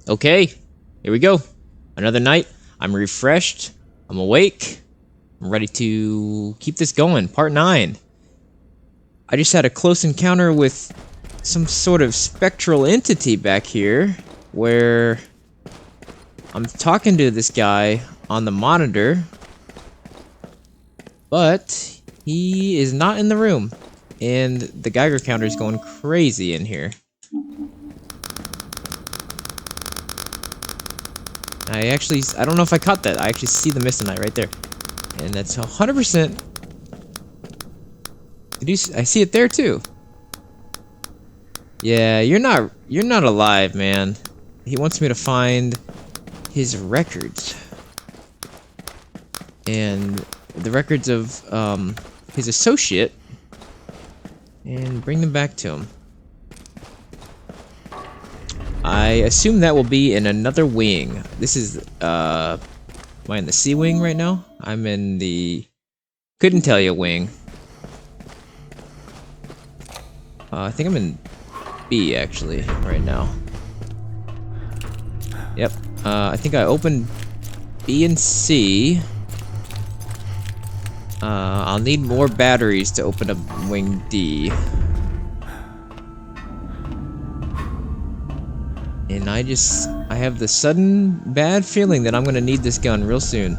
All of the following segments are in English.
Okay, here we go. Another night. I'm refreshed. I'm awake. I'm ready to keep this going. Part 9. I just had a close encounter with some sort of spectral entity back here where I'm talking to this guy on the monitor, but he is not in the room, and the Geiger counter is going crazy in here. I don't know if I caught that. I actually see the Mistonite right there. And that's 100%. I see it there too. Yeah, you're not alive, man. He wants me to find his records. And the records of his associate and bring them back to him. I assume that will be in another wing. This is, am I in the C wing right now? I'm in the... couldn't tell you wing. I think I'm in B, actually, right now. Yep. I think I opened B and C. I'll need more batteries to open up wing D. And I have the sudden bad feeling that I'm gonna need this gun real soon.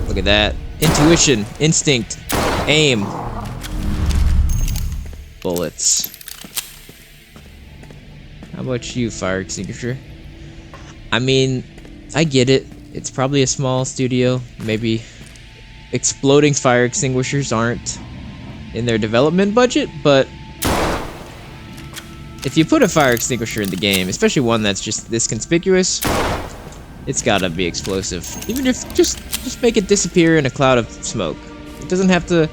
Look at that. Intuition, instinct, aim. Bullets. How about you, fire extinguisher? I mean, I get it. It's probably a small studio. Maybe exploding fire extinguishers aren't in their development budget, but if you put a fire extinguisher in the game, especially one that's just this conspicuous, it's gotta be explosive. Even if just make it disappear in a cloud of smoke. It doesn't have to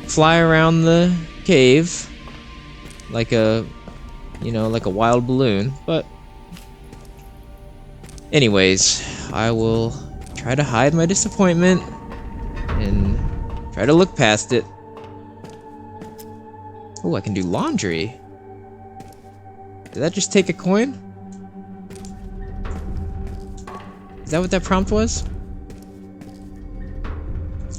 fly around the cave like a, you know, like a wild balloon, but anyways, I will try to hide my disappointment and try to look past it. Oh, I can do laundry. Did that just take a coin? Is that what that prompt was?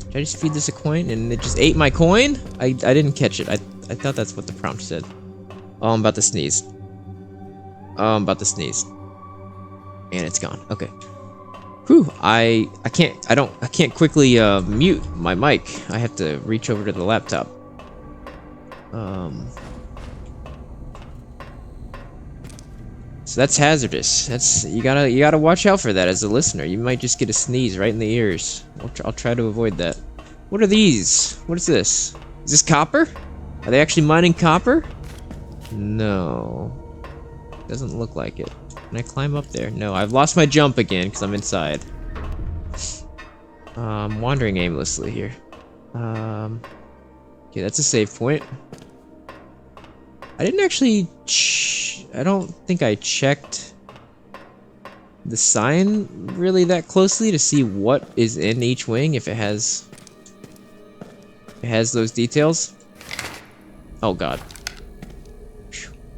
Did I just feed this a coin and it just ate my coin? I didn't catch it. I thought that's what the prompt said. Oh, I'm about to sneeze. Oh, I'm about to sneeze. And it's gone. Okay. Whew. I can't quickly mute my mic. I have to reach over to the laptop. So that's hazardous. You gotta watch out for that as a listener. You might just get a sneeze right in the ears. I'll try to avoid that. What are these? What is this? Is this copper? Are they actually mining copper? No. Doesn't look like it. Can I climb up there? No, I've lost my jump again because I'm inside. I'm wandering aimlessly here. Okay, that's a save point. I didn't actually... I don't think I checked the sign really that closely to see what is in each wing, if it has those details. Oh god.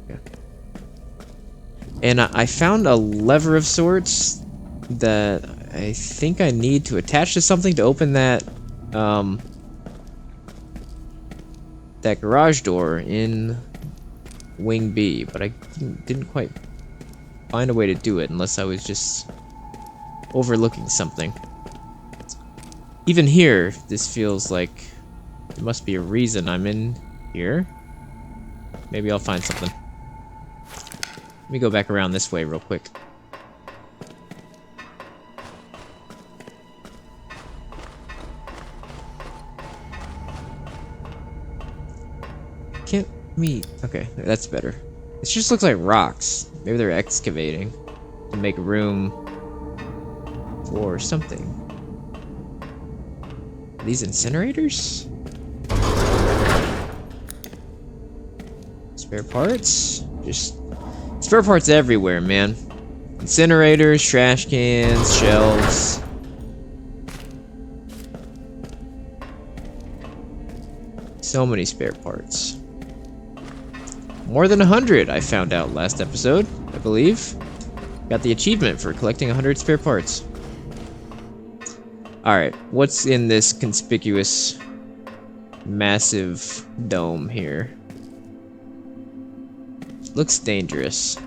Okay. And I found a lever of sorts that I think I need to attach to something to open that that garage door in Wing B, but I didn't quite find a way to do it unless I was just overlooking something. Even here, this feels like there must be a reason I'm in here. Maybe I'll find something. Let me go back around this way real quick. Can't me. Okay, that's better. It just looks like rocks. Maybe they're excavating to make room for something. Are these incinerators? Spare parts? Just spare parts everywhere, man. Incinerators, trash cans, shelves. So many spare parts. more than 100, I found out last episode, I believe. Got the achievement for collecting 100 spare parts. Alright, what's in this conspicuous, massive dome here? Looks dangerous.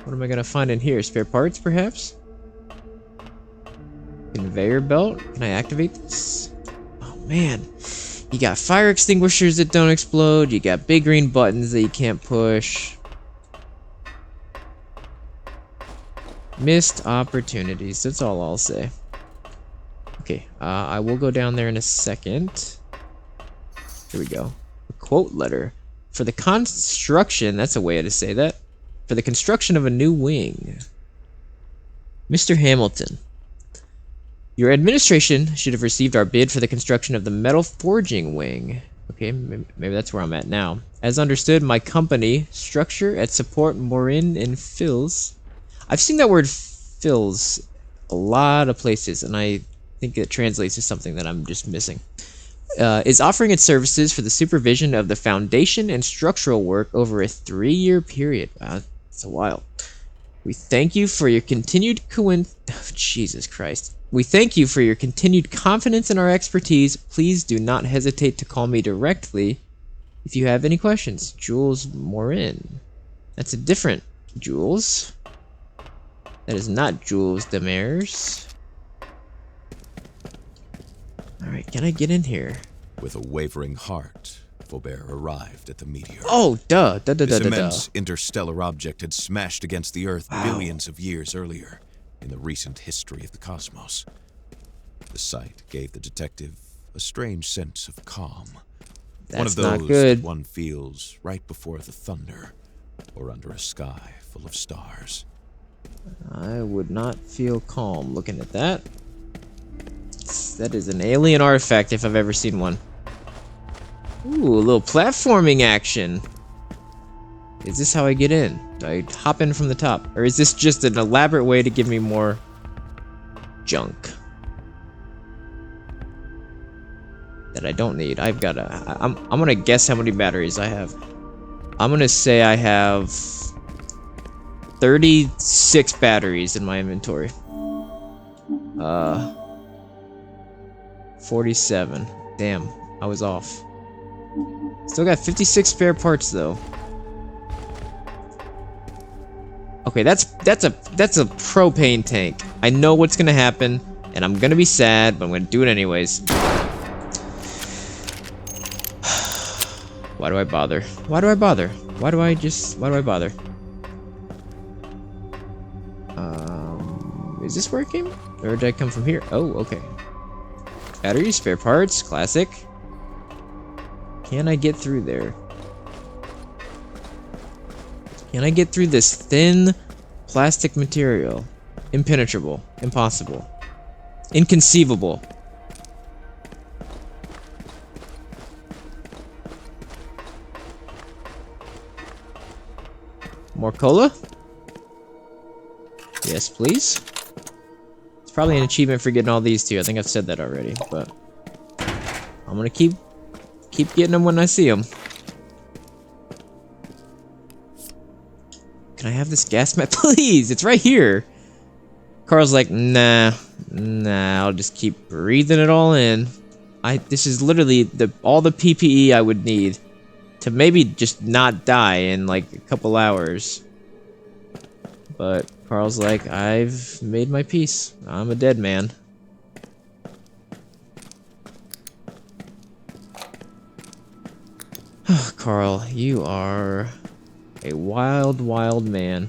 What am I gonna find in here? Spare parts, perhaps? Conveyor belt? Can I activate this? Oh man. You got fire extinguishers that don't explode. You got big green buttons that you can't push. Missed opportunities. That's all I'll say. Okay, I will go down there in a second. Here we go. A quote letter. For the construction, that's a way to say that. For the construction of a new wing. Mr. Hamilton. Your administration should have received our bid for the construction of the metal forging wing. Okay, maybe that's where I'm at now. As understood, my company, Structure at Support Morin and Fills. I've seen that word fills a lot of places, and I think it translates to something that I'm just missing. Is offering its services for the supervision of the foundation and structural work over a 3-year period. Wow, that's a while. We thank you for your continued Jesus Christ. We thank you for your continued confidence in our expertise. Please do not hesitate to call me directly if you have any questions. Jules Morin. That's a different Jules. That is not Jules Demers. Alright, can I get in here? With a wavering heart, Faubert arrived at the meteor. Oh, duh. This immense interstellar object had smashed against the Earth billions of years earlier in the recent history of the cosmos. The sight gave the detective a strange sense of calm. That's one of not those good. that one feels right before the thunder or under a sky full of stars. I would not feel calm looking at that. That is an alien artifact if I've ever seen one. Ooh, a little platforming action. Is this how I get in? Do I hop in from the top? Or is this just an elaborate way to give me more junk that I don't need? I've got I'm gonna guess how many batteries I have. I'm gonna say I have 36 batteries in my inventory. 47. Damn, I was off. Still got 56 spare parts though. Okay, that's a propane tank. I know what's gonna happen, and I'm gonna be sad, but I'm gonna do it anyways. Why do I bother? Why do I bother? Why do I bother? Is this where it came? Or did I come from here? Oh, okay. Batteries, spare parts, classic. Can I get through there? Can I get through this thin plastic material? Impenetrable. Impossible. Inconceivable. More cola? Yes, please. It's probably an achievement for getting all these too. I think I've said that already, but I'm gonna keep getting them when I see them. Can I have this gas mask? Please, it's right here. Carl's like, nah, I'll just keep breathing it all in. This is literally all the PPE I would need to maybe just not die in like a couple hours. But Carl's like, I've made my peace. I'm a dead man. Carl, you are a wild, wild man.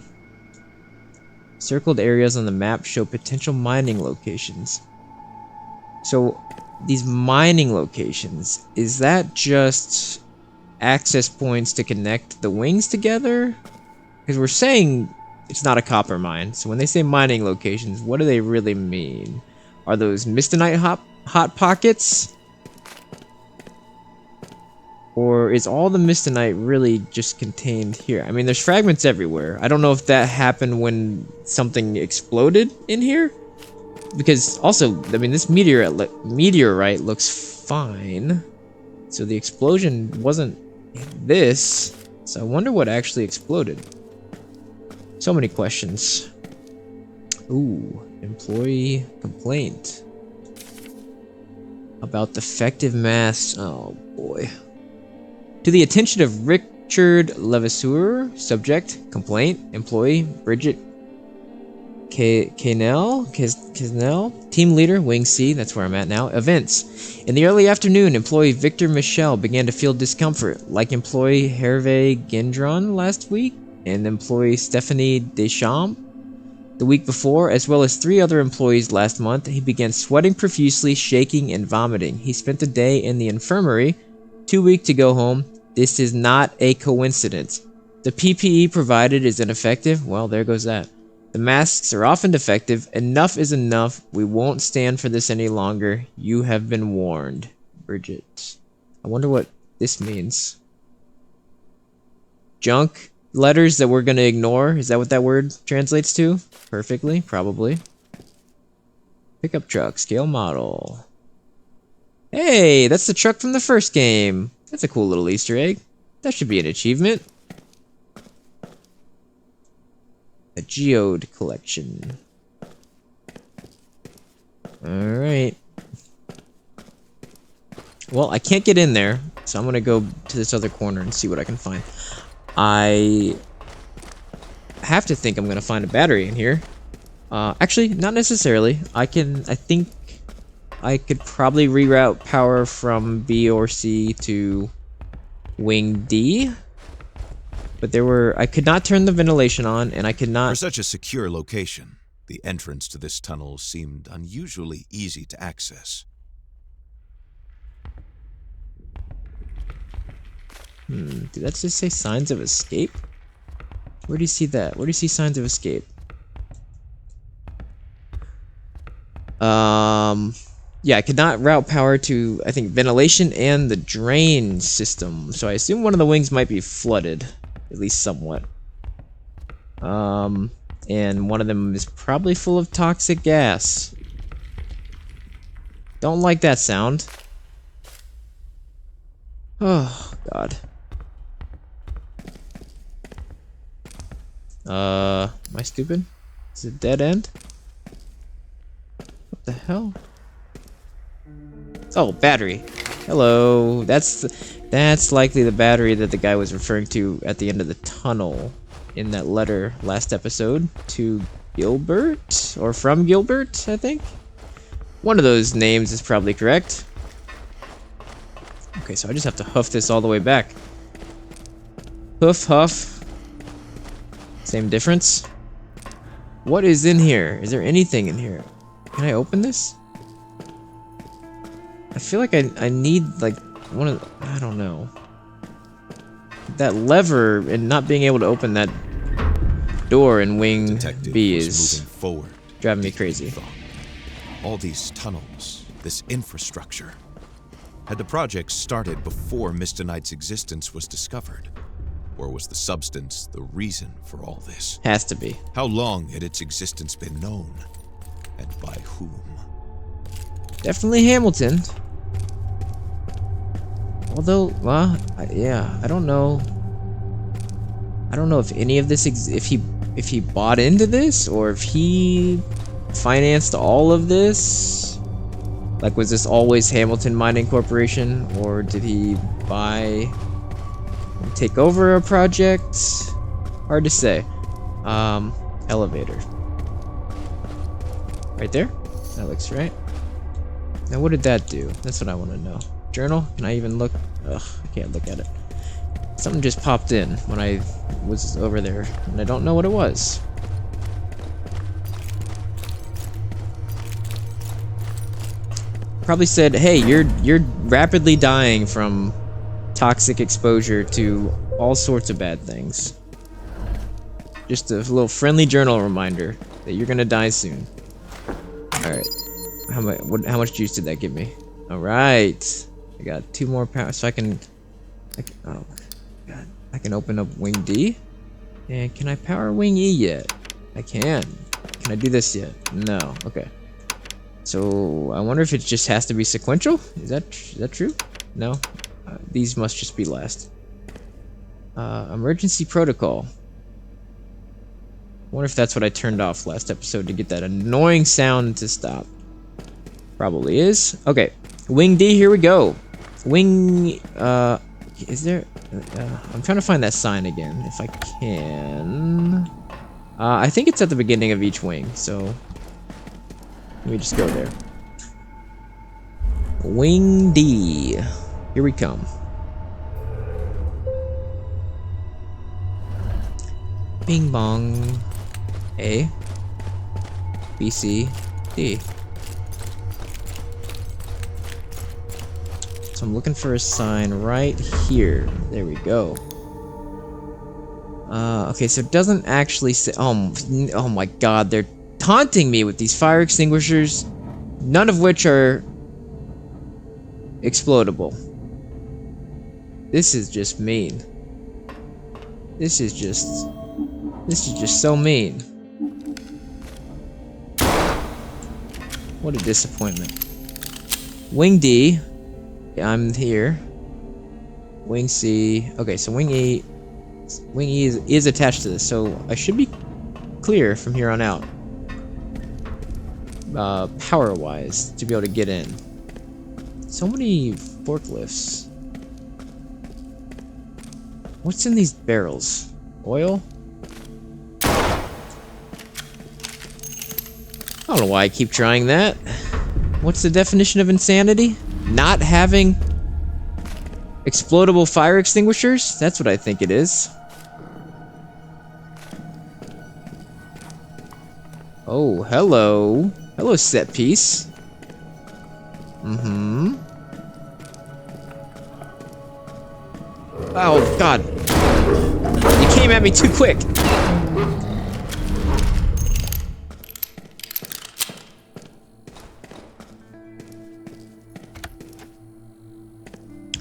Circled areas on the map show potential mining locations. So, these mining locations, is that just access points to connect the wings together? Because we're saying it's not a copper mine. So when they say mining locations, what do they really mean? Are those Mistonite hot pockets? Or is all the Mistonite really just contained here? I mean, there's fragments everywhere. I don't know if that happened when something exploded in here. because also, I mean, this meteorite looks fine. So the explosion wasn't this. So I wonder what actually exploded. So many questions. Ooh, employee complaint about defective masks. Oh boy. To the attention of Richard Levasseur, subject, complaint, employee, Bridget Kisnell, team leader, Wing C, that's where I'm at now. Events. In the early afternoon, employee Victor Michel began to feel discomfort, like employee Hervé Gendron last week, and employee Stephanie Deschamps the week before, as well as 3 other employees last month. He began sweating profusely, shaking, and vomiting. He spent the day in the infirmary, too weak to go home. This is not a coincidence. The PPE provided is ineffective. Well, there goes that. The masks are often defective. Enough is enough. We won't stand for this any longer. You have been warned. Bridget. I wonder what this means. Junk letters that we're going to ignore. Is that what that word translates to? Perfectly, probably. Pickup truck, scale model. Hey, that's the truck from the first game. That's a cool little Easter egg. That should be an achievement. A geode collection. Alright. Well, I can't get in there, so I'm gonna go to this other corner and see what I can find. I have to think I'm gonna find a battery in here. Actually, not necessarily. I think I could probably reroute power from B or C to Wing D. But I could not turn the ventilation on, and I could not... For such a secure location, the entrance to this tunnel seemed unusually easy to access. Did that just say signs of escape? Where do you see that? Where do you see signs of escape? Yeah, I could not route power to, I think, ventilation and the drain system. So I assume one of the wings might be flooded, at least somewhat. And one of them is probably full of toxic gas. Don't like that sound. Oh, God. Am I stupid? Is it a dead end? What the hell? Oh, battery. Hello. That's likely the battery that the guy was referring to at the end of the tunnel in that letter last episode to Gilbert, or from Gilbert, I think. One of those names is probably correct. Okay, so I just have to huff this all the way back. Hoof, huff. Same difference. What is in here? Is there anything in here? Can I open this? I feel like I need, like, one of the, I don't know. That lever and not being able to open that door in Wing B is driving me crazy. All these tunnels, this infrastructure. Had the project started before Mr. Knight's existence was discovered? Or was the substance the reason for all this? Has to be. How long had its existence been known? And by whom? Definitely Hamilton. Although, well, yeah, I don't know. I don't know if any of this, if he bought into this, or if he financed all of this. Like, was this always Hamilton Mining Corporation, or did he buy and take over a project? Hard to say. Elevator. Right there? That looks right. Now, what did that do? That's what I want to know. Journal? Can I even look? Ugh, I can't look at it. Something just popped in when I was over there, and I don't know what it was. Probably said, hey, you're rapidly dying from toxic exposure to all sorts of bad things. Just a little friendly journal reminder that you're gonna die soon. Alright. How much juice did that give me? Alright. I got 2 more power, so I can oh god. I can open up Wing D. And can I power Wing E yet? I can. Can I do this yet? No. Okay. So I wonder if it just has to be sequential. Is that true? No. These must just be last. Emergency protocol. I wonder if that's what I turned off last episode to get that annoying sound to stop. Probably is. Okay. Wing D, here we go. Wing, is there, I'm trying to find that sign again, if I can. I think it's at the beginning of each wing, so let me just go there. Wing D, here we come. Bing bong. A, B, C, D. So I'm looking for a sign right here. There we go. Okay, so it doesn't actually say. Oh my God, they're taunting me with these fire extinguishers, none of which are explodable. This is just mean. This is just so mean. What a disappointment. Wing D. I'm here. Wing C. Okay, so Wing E is attached to this, so I should be clear from here on out. Power-wise, to be able to get in. So many forklifts. What's in these barrels? Oil? I don't know why I keep trying that. What's the definition of insanity? Not having explodable fire extinguishers? That's what I think it is. Oh, hello. Hello, set piece. Mm-hmm. Oh, God. You came at me too quick.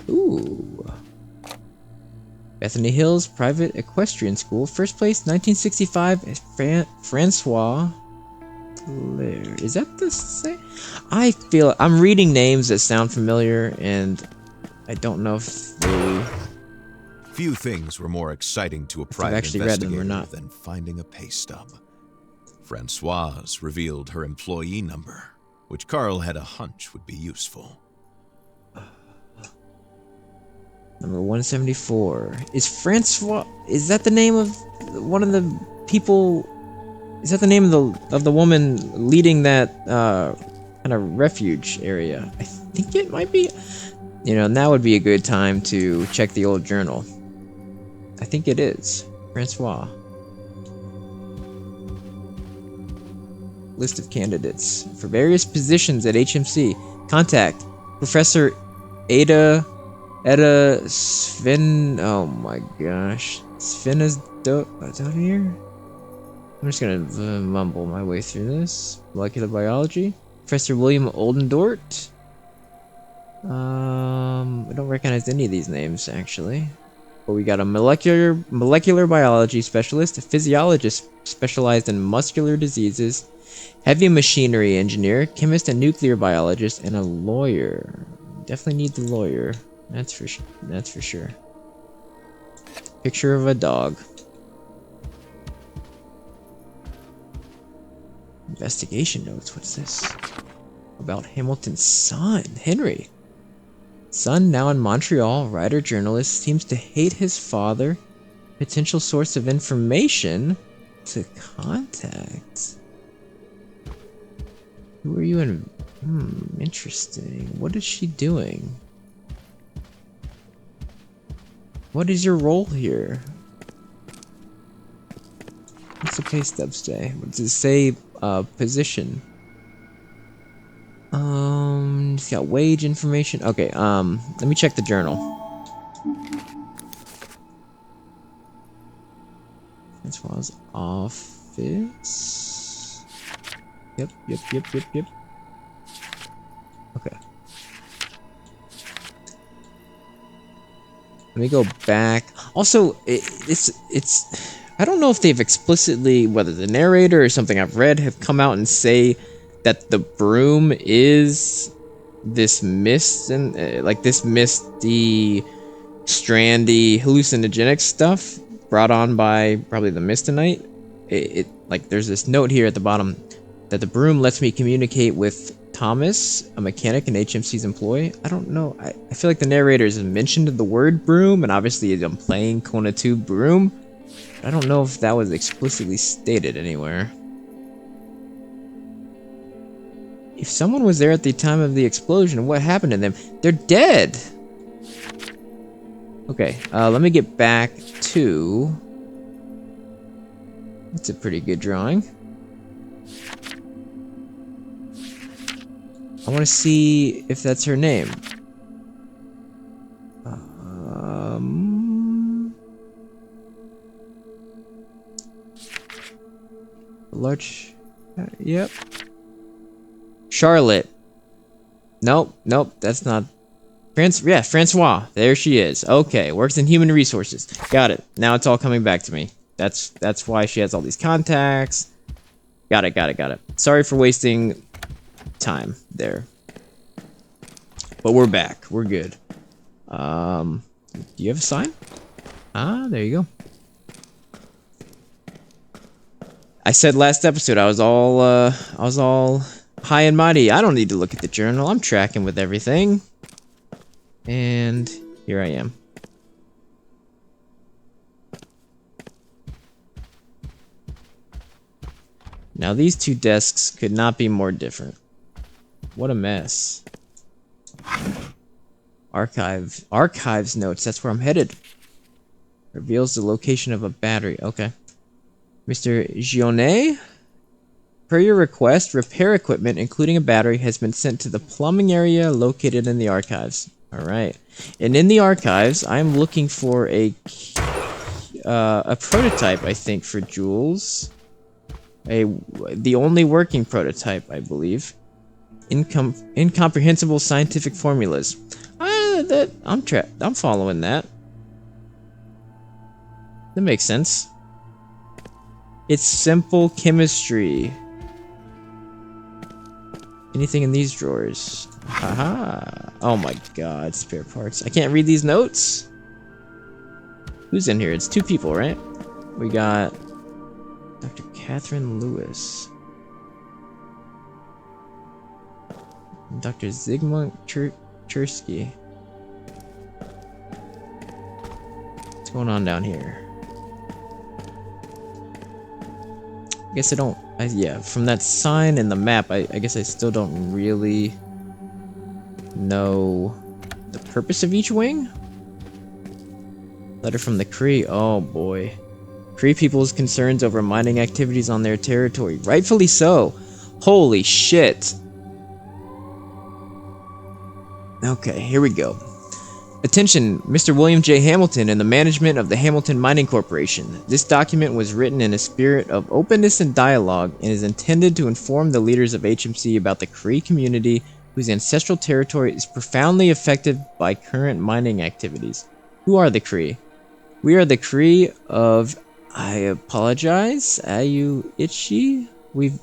Ooh. Bethany Hills Private Equestrian School. First place, 1965. Francois. Is that the same? I feel I'm reading names that sound familiar, and I don't know if they. Few things were more exciting to a I've private actually read them or investigator not. than finding a pay stub. Francoise revealed her employee number, which Carl had a hunch would be useful. Number 174. Is Francois? Is that the name of one of the people? Is that the name of the woman leading that kind of refuge area? I think it might be. You know, now would be a good time to check the old journal. I think it is. Francois. List of candidates for various positions at HMC. Contact Professor Ada Sven. Oh my gosh. Sven is down here? I'm just gonna mumble my way through this. Molecular biology. Professor William Oldendort. I don't recognize any of these names actually. But we got a molecular biology specialist, a physiologist specialized in muscular diseases, heavy machinery engineer, chemist and nuclear biologist, and a lawyer. Definitely need the lawyer. That's for sure. Picture of a dog. Investigation notes. What's this? About Hamilton's son, Henry. Son, now in Montreal, writer, journalist, seems to hate his father. Potential source of information to contact. Who are you in? Interesting. What is she doing? What is your role here? What's the pay stub say? What does it say? Position. It's got wage information. Okay, let me check the journal. Francois' office. Yep. Okay. Let me go back. Also, it's I don't know if they've explicitly, whether the narrator or something I've read, have come out and say that the Brume is this mist and like this misty, strandy, hallucinogenic stuff brought on by probably the Mistonite. It like there's this note here at the bottom that the Brume lets me communicate with Thomas, a mechanic in HMC's employ. I don't know. I feel like the narrator has mentioned the word Brume, and obviously I'm playing Kona II Brume. I don't know if that was explicitly stated anywhere. If someone was there at the time of the explosion, what happened to them? They're dead! Okay, let me get back to... That's a pretty good drawing. I want to see if that's her name. Large... yep. Charlotte. Nope, that's not... yeah, Francois. There she is. Okay, works in human resources. Got it. Now it's all coming back to me. That's why she has all these contacts. Got it. Sorry for wasting time there. But we're back. We're good. Do you have a sign? Ah, there you go. I said last episode I was all high and mighty. I don't need to look at the journal. I'm tracking with everything. And here I am. Now these two desks could not be more different. What a mess. Archives notes, that's where I'm headed. Reveals the location of a battery. Okay. Mr. Gionnet? Per your request, repair equipment, including a battery, has been sent to the plumbing area located in the archives. Alright. And in the archives, I'm looking for a prototype, I think, for Jules. The only working prototype, I believe. Incomprehensible scientific formulas. I'm following that. That makes sense. It's simple chemistry. Anything in these drawers? Haha. Oh my god, spare parts. I can't read these notes? Who's in here? It's two people, right? We got Dr. Catherine Lewis. Dr. Zygmunt Chersky. What's going on down here? I guess I don't... yeah, from that sign and the map, I guess I still don't really know the purpose of each wing. Letter from the Cree. Oh boy. Cree people's concerns over mining activities on their territory. Rightfully so. Holy shit. Okay, here we go. Attention, Mr. William J. Hamilton and the management of the Hamilton Mining Corporation. This document was written in a spirit of openness and dialogue and is intended to inform the leaders of HMC about the Cree community whose ancestral territory is profoundly affected by current mining activities. Who are the Cree? We are the Cree of... I apologize, Ayu Ichi? We've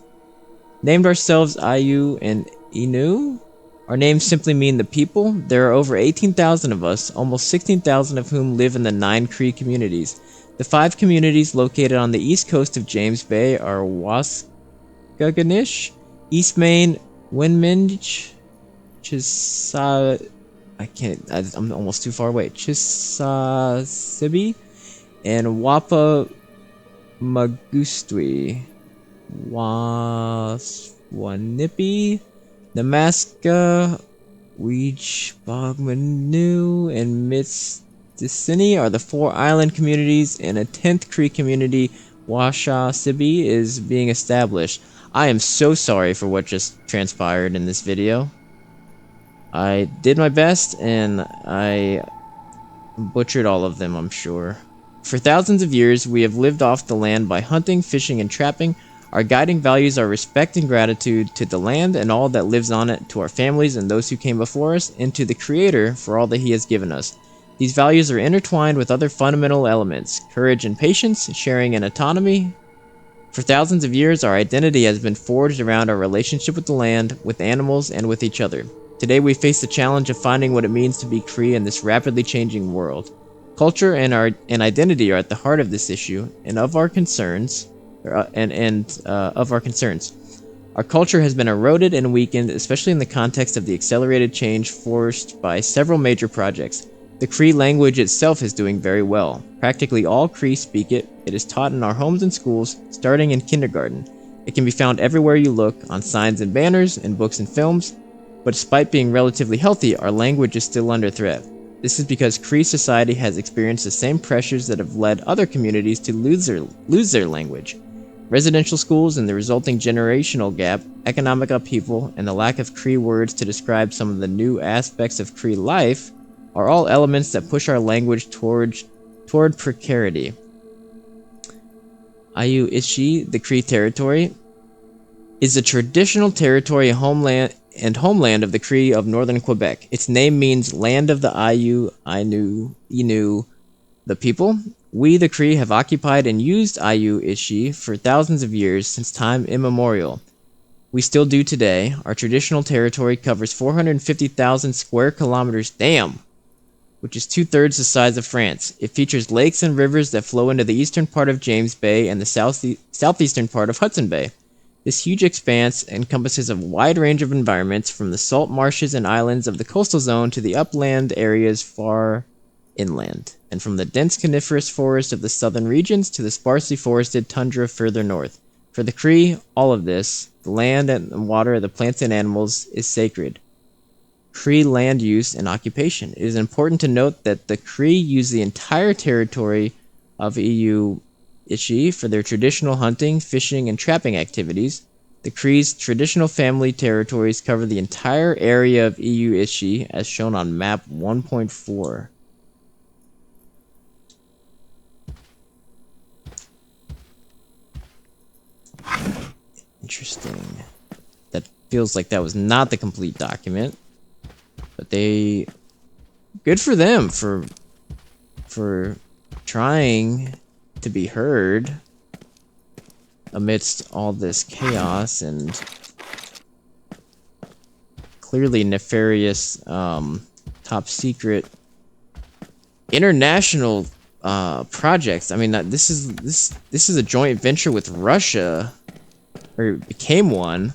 named ourselves Ayu and Inu. Our names simply mean the people. There are over 18,000 of us, almost 16,000 of whom live in the 9 Cree communities. The 5 communities located on the east coast of James Bay are Waskaganish, East Main, Winminch, I'm almost too far away. Chisasibi, and Wapa Magustwi, Waswanipi, Namaska, Weechbogmanu, and Mitsdicini are the 4 island communities, and a 10th Cree community, Washa Sibi, is being established. I am so sorry for what just transpired in this video. I did my best, and I butchered all of them, I'm sure. For thousands of years, we have lived off the land by hunting, fishing, and trapping. Our guiding values are respect and gratitude to the land and all that lives on it, to our families and those who came before us, and to the Creator for all that He has given us. These values are intertwined with other fundamental elements: courage and patience, sharing and autonomy. For thousands of years, our identity has been forged around our relationship with the land, with animals, and with each other. Today, we face the challenge of finding what it means to be Cree in this rapidly changing world. Culture and identity are at the heart of this issue and of our concerns. Our culture has been eroded and weakened, especially in the context of the accelerated change forced by several major projects. The Cree language itself is doing very well. Practically all Cree speak it. It is taught in our homes and schools, starting in kindergarten. It can be found everywhere you look, on signs and banners, in books and films. But despite being relatively healthy, our language is still under threat. This is because Cree society has experienced the same pressures that have led other communities to lose their language. Residential schools and the resulting generational gap, economic upheaval, and the lack of Cree words to describe some of the new aspects of Cree life are all elements that push our language toward precarity. Ayu Ishi, the Cree territory, is a traditional territory homeland of the Cree of northern Quebec. Its name means land of the Ayu, Innu, the people. We, the Cree, have occupied and used Ayu Ishi for thousands of years, since time immemorial. We still do today. Our traditional territory covers 450,000 square kilometers, damn, which is 2/3 the size of France. It features lakes and rivers that flow into the eastern part of James Bay and the southeastern part of Hudson Bay. This huge expanse encompasses a wide range of environments, from the salt marshes and islands of the coastal zone to the upland areas far inland, and from the dense coniferous forest of the southern regions to the sparsely forested tundra further north. For the Cree, all of this, the land and the water, the plants and animals, is sacred. Cree land use and occupation. It is important to note that the Cree use the entire territory of EU Ishi for their traditional hunting, fishing, and trapping activities. The Cree's traditional family territories cover the entire area of EU Ishi, as shown on map 1.4. Interesting. That feels like that was not the complete document. But they, good for them for trying to be heard amidst all this chaos and clearly nefarious, top secret international projects. I mean, this is a joint venture with Russia, or it became one.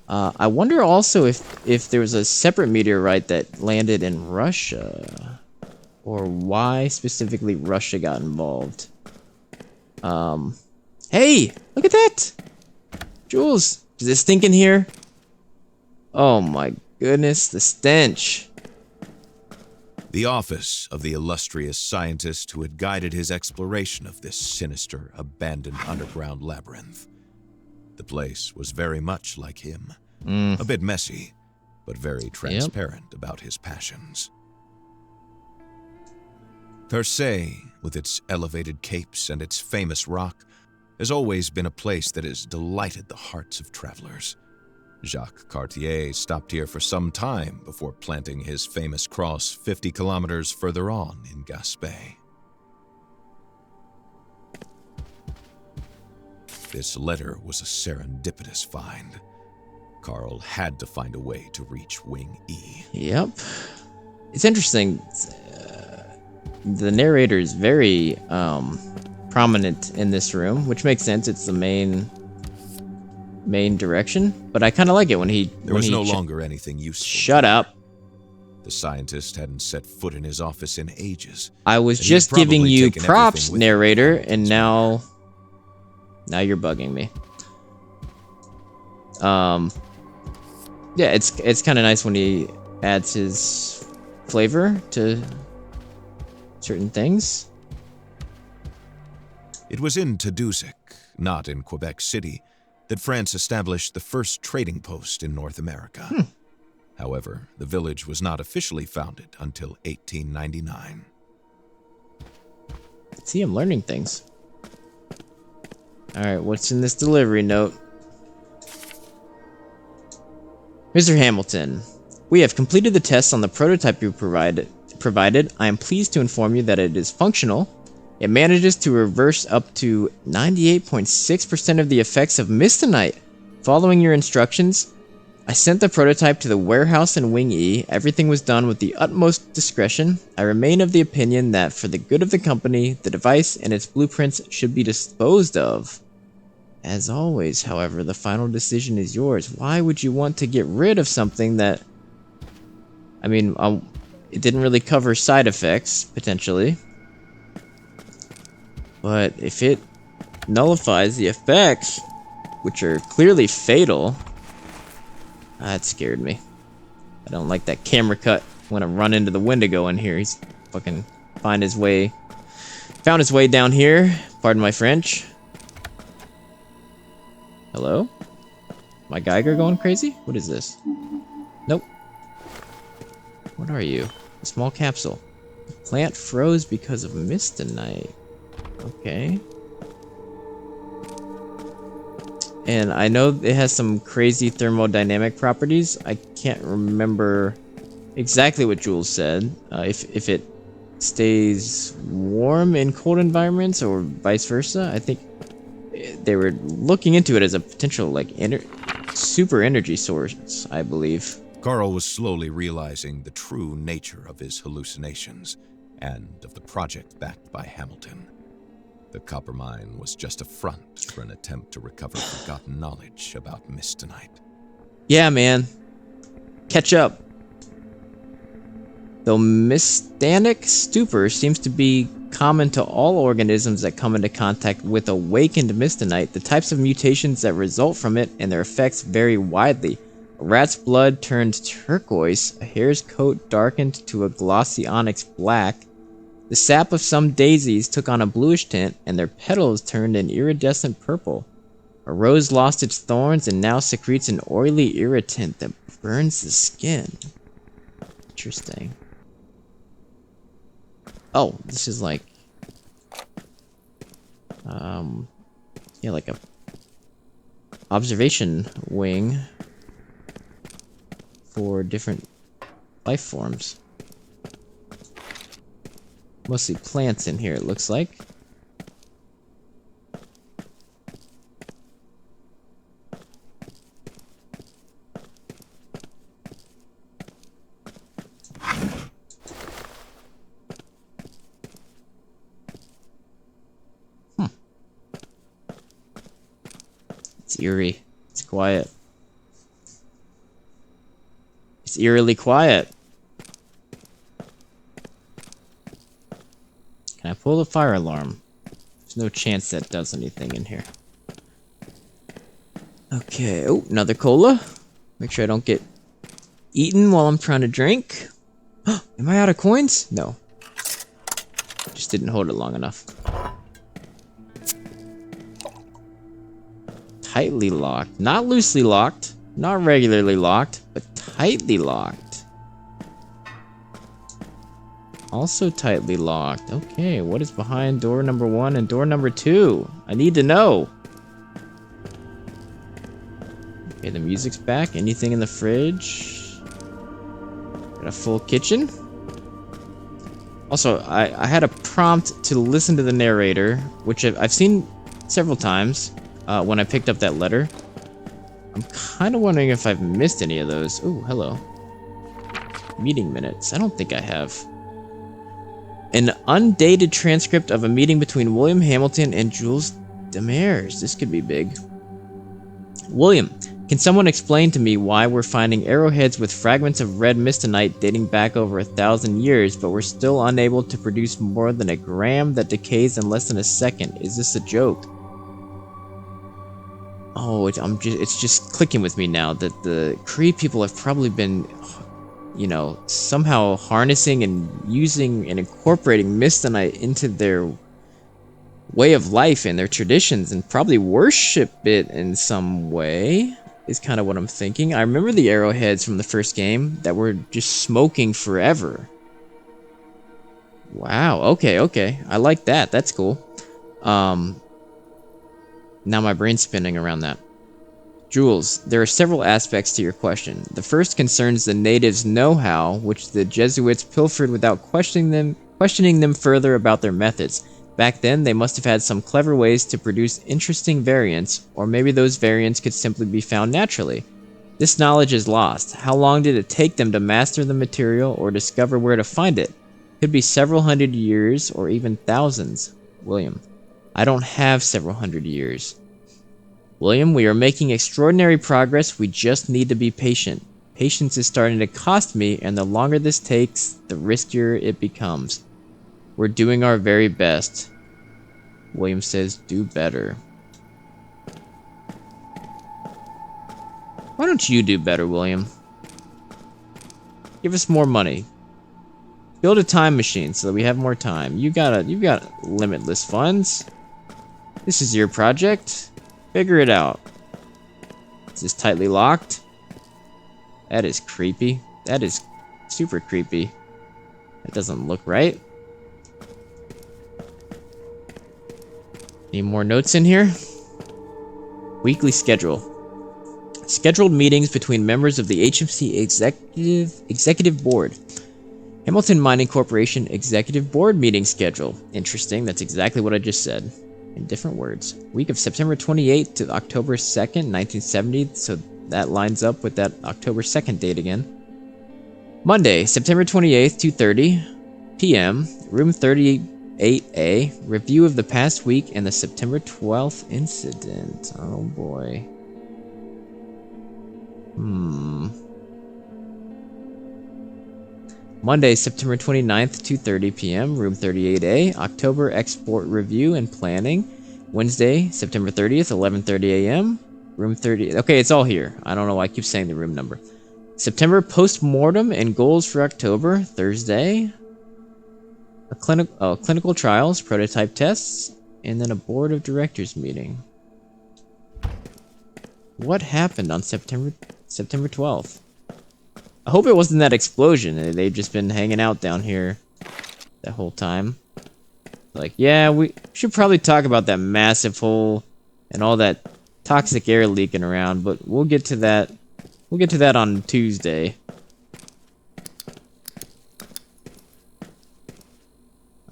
I wonder also if there was a separate meteorite that landed in Russia, or why specifically Russia got involved. Hey, look at that! Jules, does it stink in here? Oh my goodness, the stench. The office of the illustrious scientist who had guided his exploration of this sinister, abandoned underground labyrinth. The place was very much like him. A bit messy, but very transparent about his passions. Percé, with its elevated capes and its famous rock, has always been a place that has delighted the hearts of travelers. Jacques Cartier stopped here for some time before planting his famous cross 50 kilometers further on in Gaspé. This letter was a serendipitous find. Carl had to find a way to reach Wing E. Yep. It's interesting. The narrator is very prominent in this room, which makes sense. It's the main direction. But I kind of like it when he... There was no longer anything useful. Shut up. The scientist hadn't set foot in his office in ages. I was just giving you props, narrator, and now you're bugging me. Yeah, it's kind of nice when he adds his flavor to certain things. It was in Tadoussac, not in Quebec City, that France established the first trading post in North America. However, the village was not officially founded until 1899. See, I'm learning things. Alright, what's in this delivery note? Mr. Hamilton, we have completed the tests on the prototype you provided. I am pleased to inform you that it is functional. It manages to reverse up to 98.6% of the effects of Mistonite. Following your instructions, I sent the prototype to the warehouse in Wing E. Everything was done with the utmost discretion. I remain of the opinion that for the good of the company, the device and its blueprints should be disposed of. As always, however, the final decision is yours. Why would you want to get rid of something that... I mean, it didn't really cover side effects, potentially. But if it nullifies the effects, which are clearly fatal... That scared me. I don't like that camera cut when I run into the Wendigo in here. He's fucking found his way down here. Pardon my French. Hello? My Geiger going crazy? What is this? Nope. What are you? A small capsule. The plant froze because of Mistonite. Okay. And I know it has some crazy thermodynamic properties. I can't remember exactly what Jules said. If it stays warm in cold environments or vice versa. I think they were looking into it as a potential like super energy source, I believe. Carl was slowly realizing the true nature of his hallucinations and of the project backed by Hamilton. The copper mine was just a front for an attempt to recover forgotten knowledge about Mistonite. Yeah, man. Catch up. Though Mystanic stupor seems to be common to all organisms that come into contact with awakened Mistonite, the types of mutations that result from it and their effects vary widely. A rat's blood turned turquoise, a hare's coat darkened to a glossy onyx black. The sap of some daisies took on a bluish tint, and their petals turned an iridescent purple. A rose lost its thorns and now secretes an oily irritant that burns the skin. Interesting. Oh, this is like... yeah, like a... observation wing for different life forms. Mostly plants in here, it looks like. It's eerie. It's quiet. It's eerily quiet. Can I pull the fire alarm? There's no chance that does anything in here. Okay. Oh, another cola. Make sure I don't get eaten while I'm trying to drink. Am I out of coins? No. Just didn't hold it long enough. Tightly locked. Not loosely locked. Not regularly locked, but tightly locked. Also tightly locked. Okay, what is behind door number 1 and door number 2? I need to know. Okay, the music's back. Anything in the fridge? Got a full kitchen. Also, I had a prompt to listen to the narrator, which I've seen several times when I picked up that letter. I'm kind of wondering if I've missed any of those. Ooh, hello. Meeting minutes. I don't think I have. An undated transcript of a meeting between William Hamilton and Jules Demers. This could be big. William, can someone explain to me why we're finding arrowheads with fragments of red mistonite dating back over 1,000 years, but we're still unable to produce more than a gram that decays in less than a second? Is this a joke? Oh, it's just clicking with me now that the Cree people have probably been, you know, somehow harnessing and using and incorporating mistonite into their way of life and their traditions and probably worship it in some way, is kind of what I'm thinking. I remember the arrowheads from the first game that were just smoking forever. Wow, okay. I like that. That's cool. Now my brain's spinning around that. Jules, there are several aspects to your question. The first concerns the natives' know-how, which the Jesuits pilfered without questioning them further about their methods. Back then, they must have had some clever ways to produce interesting variants, or maybe those variants could simply be found naturally. This knowledge is lost. How long did it take them to master the material or discover where to find it? Could be several hundred years or even thousands. William: I don't have several hundred years. William: we are making extraordinary progress. We just need to be patient. Patience is starting to cost me, and the longer this takes, the riskier it becomes. We're doing our very best. William says, do better. Why don't you do better, William? Give us more money. Build a time machine so that we have more time. You've got limitless funds. This is your project. Figure it out. Is this tightly locked? That is creepy. That is super creepy. That doesn't look right. Any more notes in here? Weekly schedule. Scheduled meetings between members of the HMC Executive Board. Hamilton Mining Corporation Executive Board meeting schedule. Interesting, that's exactly what I just said. In different words. Week of September 28th to October 2nd, 1970, so that lines up with that October 2nd date again. Monday, September 28th, 2:30 p.m., room 38A, review of the past week and the September 12th incident. Oh boy. Monday, September 29th, 2:30 p.m., room 38A, October export review and planning. Wednesday, September 30th, 11:30 a.m., room 30. Okay, it's all here. I don't know why I keep saying the room number. September post-mortem and goals for October. Thursday, clinical trials, prototype tests, and then a board of directors meeting. What happened on September 12th? I hope it wasn't that explosion. They've just been hanging out down here that whole time. Like, yeah, we should probably talk about that massive hole and all that toxic air leaking around, but we'll get to that. We'll get to that on Tuesday.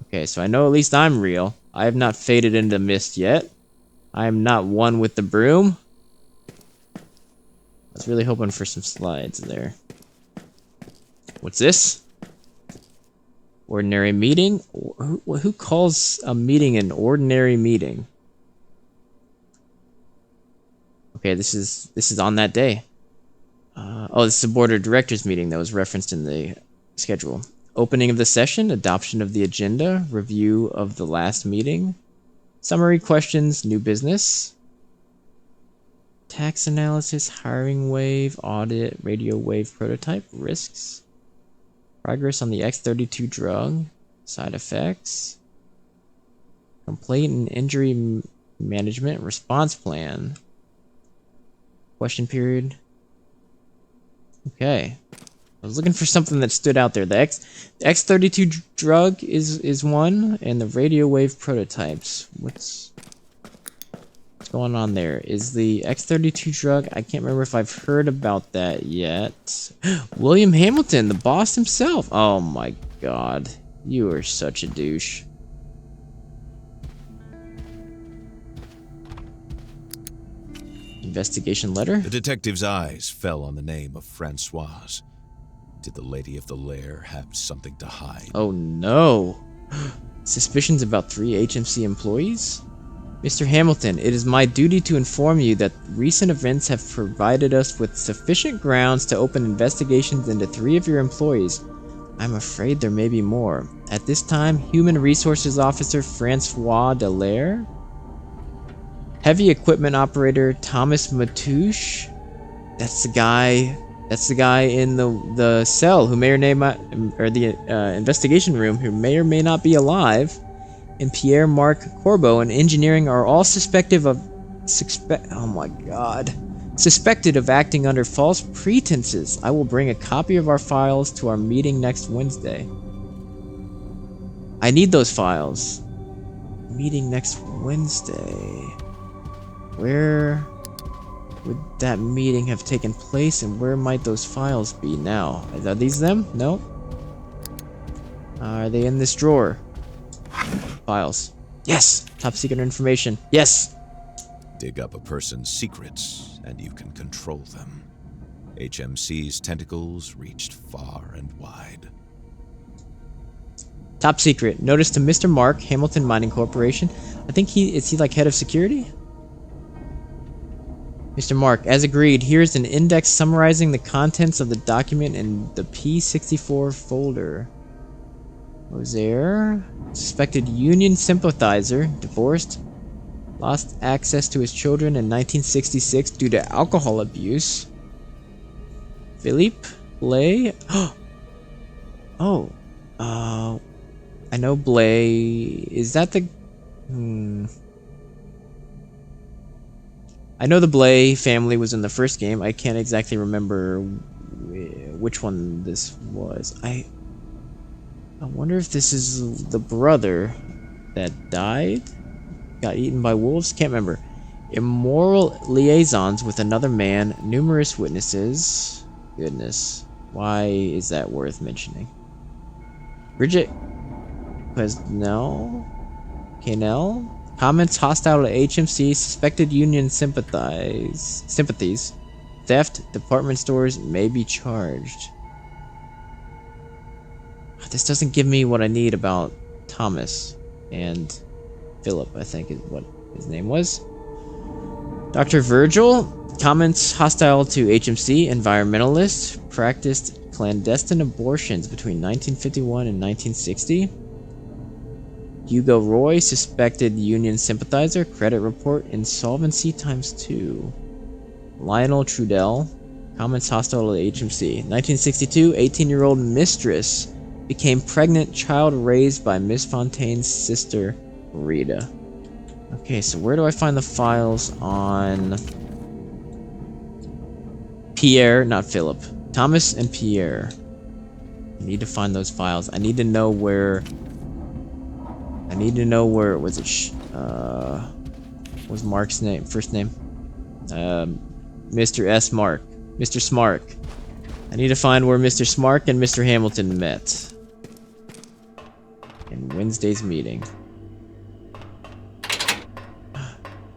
Okay, so I know at least I'm real. I have not faded into mist yet. I am not one with the broom. I was really hoping for some slides there. What's this? Ordinary meeting? Who calls a meeting an ordinary meeting? Okay, this is on that day. Oh, this is a board of directors meeting that was referenced in the schedule. Opening of the session, adoption of the agenda, review of the last meeting, summary questions, new business, tax analysis, hiring wave, audit, radio wave prototype, risks, progress on the X32 drug, side effects, complaint and injury management, response plan, question period. Okay. I was looking for something that stood out there. The X32 drug is one, and the radio wave prototypes. What's going on there? Is the X32 drug? I can't remember if I've heard about that yet. William Hamilton, the boss himself. Oh my god. You are such a douche. Investigation letter? The detective's eyes fell on the name of Francoise. Did the lady of the lair have something to hide? Oh no. Suspicions about 3 HMC employees? Mr. Hamilton, it is my duty to inform you that recent events have provided us with sufficient grounds to open investigations into 3 of your employees. I'm afraid there may be more. At this time, Human Resources Officer Francois Delaire, Heavy Equipment Operator Thomas Matouche, that's the guy in the cell who may or may not, or the investigation room who may or may not be alive, and Pierre-Marc Corbeau in engineering are all suspected of acting under false pretenses. I will bring a copy of our files to our meeting next Wednesday. I need those files. Meeting next Wednesday. Where would that meeting have taken place, and where might those files be now? Are these them? No. Are they in this drawer? Files. Yes! Top secret information. Yes! Dig up a person's secrets, and you can control them. HMC's tentacles reached far and wide. Top secret. Notice to Mr. Mark, Hamilton Mining Corporation. I think is he like head of security? Mr. Mark, as agreed, here's an index summarizing the contents of the document in the P64 folder. What was there? Suspected union sympathizer, divorced, lost access to his children in 1966 due to alcohol abuse. Philippe Blay? Oh, I know Blay. Is that the... I know the Blay family was in the first game. I can't exactly remember which one this was. I wonder if this is the brother that died? Got eaten by wolves? Can't remember. Immoral liaisons with another man. Numerous witnesses. Goodness. Why is that worth mentioning? Bridget Quesnel? Canel? Comments hostile to HMC. Suspected union sympathies. Theft. Department stores may be charged. This doesn't give me what I need about Thomas and Philip, I think is what his name was. Dr. Virgil, comments hostile to HMC, environmentalist, practiced clandestine abortions between 1951 and 1960. Hugo Roy, suspected union sympathizer, credit report, insolvency ×2. Lionel Trudell, comments hostile to HMC. 1962, 18-year-old mistress became pregnant, child raised by Miss Fontaine's sister, Rita. Okay, so where do I find the files on Pierre, not Philip. Thomas and Pierre. I need to find those files. I need to know where... was it? What was Mark's name? First name? Mr. S. Mark. Mr. Smark. I need to find where Mr. Smark and Mr. Hamilton met. In Wednesday's meeting.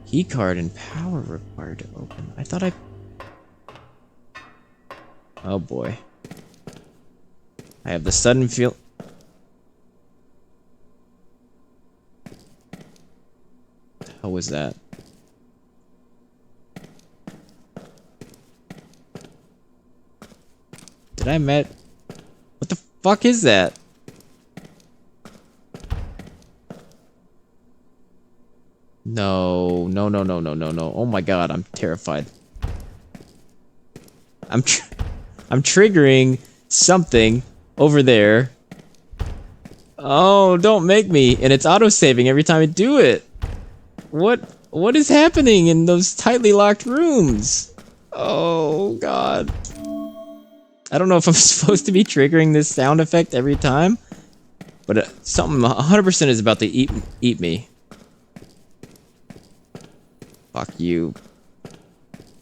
Keycard and power required to open. I thought I... Oh boy. I have the sudden feel... How was that? Did I met... What the fuck is that? No, no, no, no, no, no, no. Oh my god, I'm terrified. I'm triggering something over there. Oh, don't make me. And it's auto-saving every time I do it. What is happening in those tightly locked rooms? Oh god. I don't know if I'm supposed to be triggering this sound effect every time, but something 100% is about to eat me. Fuck you.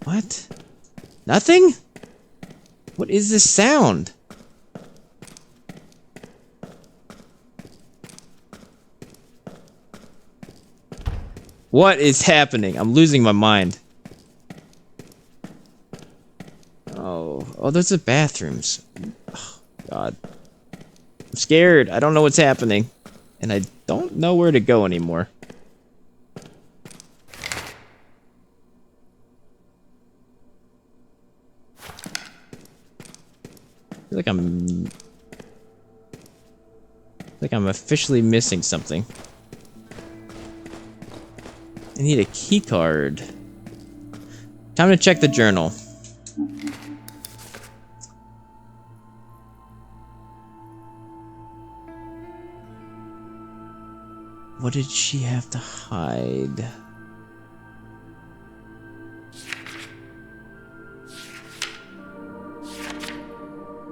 What? Nothing? What is this sound? What is happening? I'm losing my mind. Oh, those are bathrooms. Oh, god. I'm scared. I don't know what's happening. And I don't know where to go anymore. I feel like I'm officially missing something. I need a key card. Time to check the journal. What did she have to hide?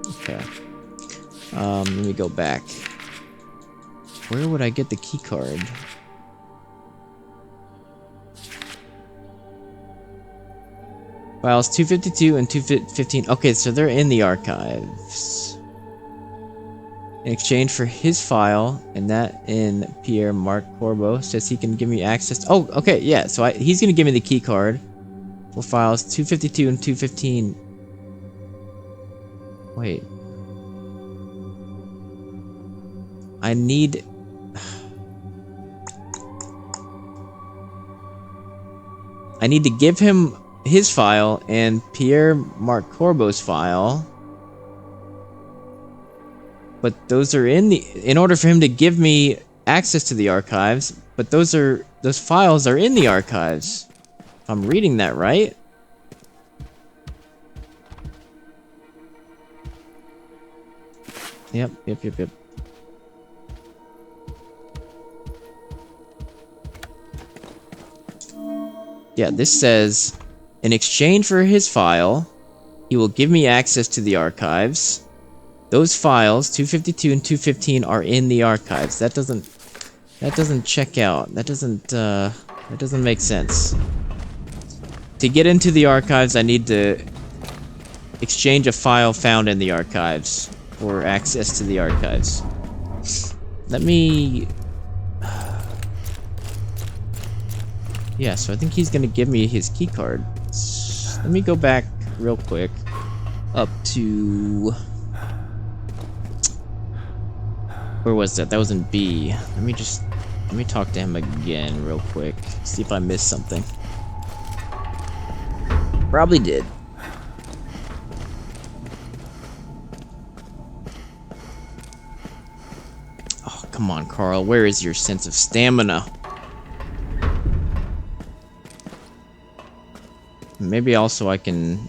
Okay. Let me go back. Where would I get the key card? Files 252 and 215. Okay, so they're in the archives. in exchange for his file, and that in Pierre Marc Corbeau says he can give me access. Oh, okay, yeah. So he's gonna give me the key card for files 252 and 215. Wait, I need. I need to give him his file and Pierre Marc Corbeau's file. But those are in order for him to give me access to the archives, but those files are in the archives. If I'm reading that right. Yep. Yeah, this says, in exchange for his file, he will give me access to the archives. Those files, 252 and 215, are in the archives. That doesn't check out. That doesn't make sense. To get into the archives, I need to exchange a file found in the archives for access to the archives. Let me... Yeah, so I think he's gonna give me his key card. Let me go back real quick up to... Where was that? That was in B. Let me talk to him again real quick. See if I missed something. Probably did. Oh, come on, Carl. Where is your sense of stamina? Maybe also I can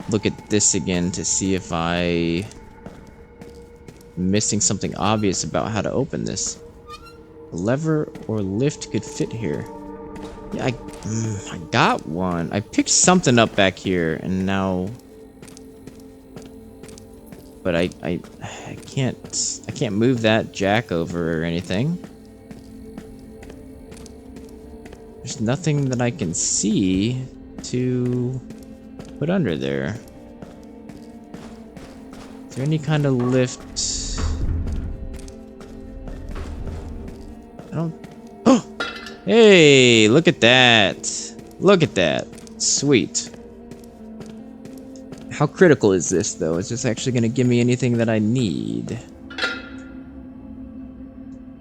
look at this again to see if I'm missing something obvious about how to open this. A lever or lift could fit here. Yeah, I got one. I picked something up back here, and now, but I can't move that jack over or anything. There's nothing that I can see to put under there. Is there any kind of lift? I don't... Oh! Hey, look at that. Look at that. Sweet. How critical is this, though? Is this actually going to give me anything that I need?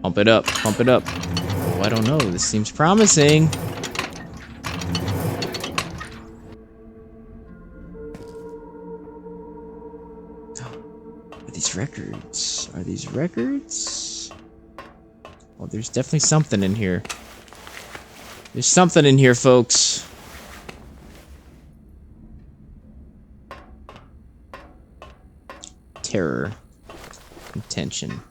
Pump it up. Pump it up. Oh, I don't know. This seems promising. Are these records? Are these records? Oh, there's definitely something in here. There's something in here, folks. Terror. Intention.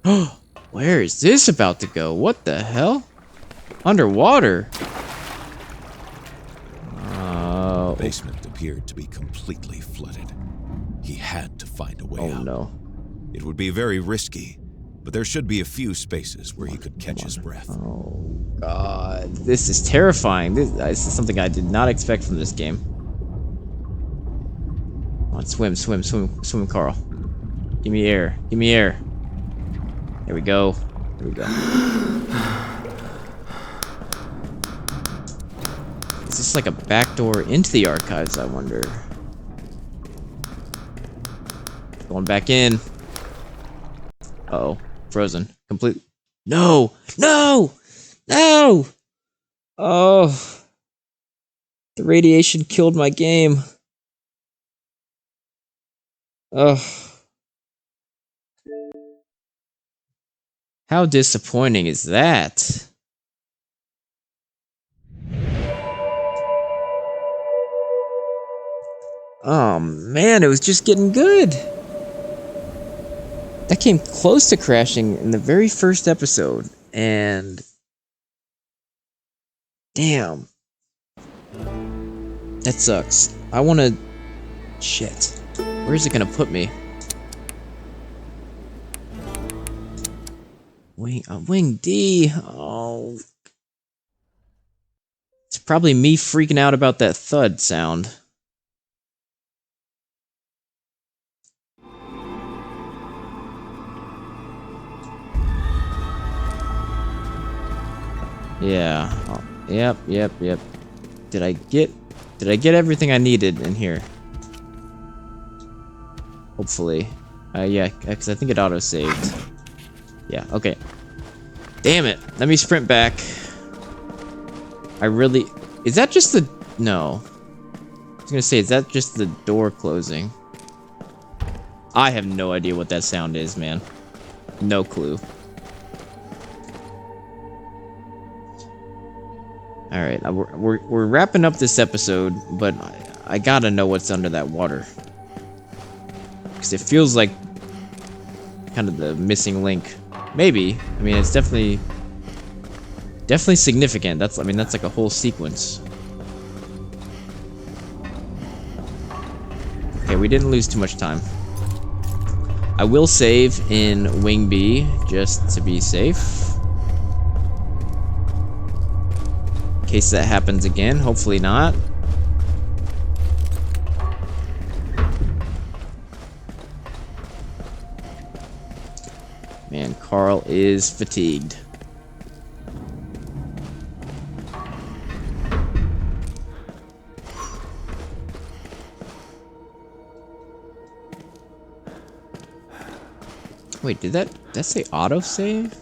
Oh, where is this about to go? What the hell? Underwater. The basement appeared to be completely flooded. He had to find a way out. Oh no. It would be very risky, but there should be a few spaces where he could catch his breath. Oh god. This is terrifying. This is something I did not expect from this game. Come on, swim, Carl. Give me air. Give me air. There we go. There we go. Is this like a back door into the archives, I wonder? Going back in. Uh-oh. Frozen. Complete. No! No! No! Oh. The radiation killed my game. Ugh. How disappointing is that? Oh man, it was just getting good. That came close to crashing in the very first episode, and damn. That sucks. I wanna... Shit. Where is it gonna put me? Wing D. Oh. It's probably me freaking out about that thud sound. Yeah. Oh, yep. Did I get everything I needed in here? Hopefully. Yeah, because I think it auto-saved. Yeah, okay. Damn it. Let me sprint back. I really... Is that just the... No. I was gonna say, is that just the door closing? I have no idea what that sound is, man. No clue. Alright, we're wrapping up this episode, but I gotta know what's under that water. Because it feels like kind of the missing link. Maybe. I mean, it's definitely significant. That's like a whole sequence. Okay, we didn't lose too much time. I will save in Wing B just to be safe. In case that happens again, hopefully not. Man, Carl is fatigued. Wait, did that say autosave?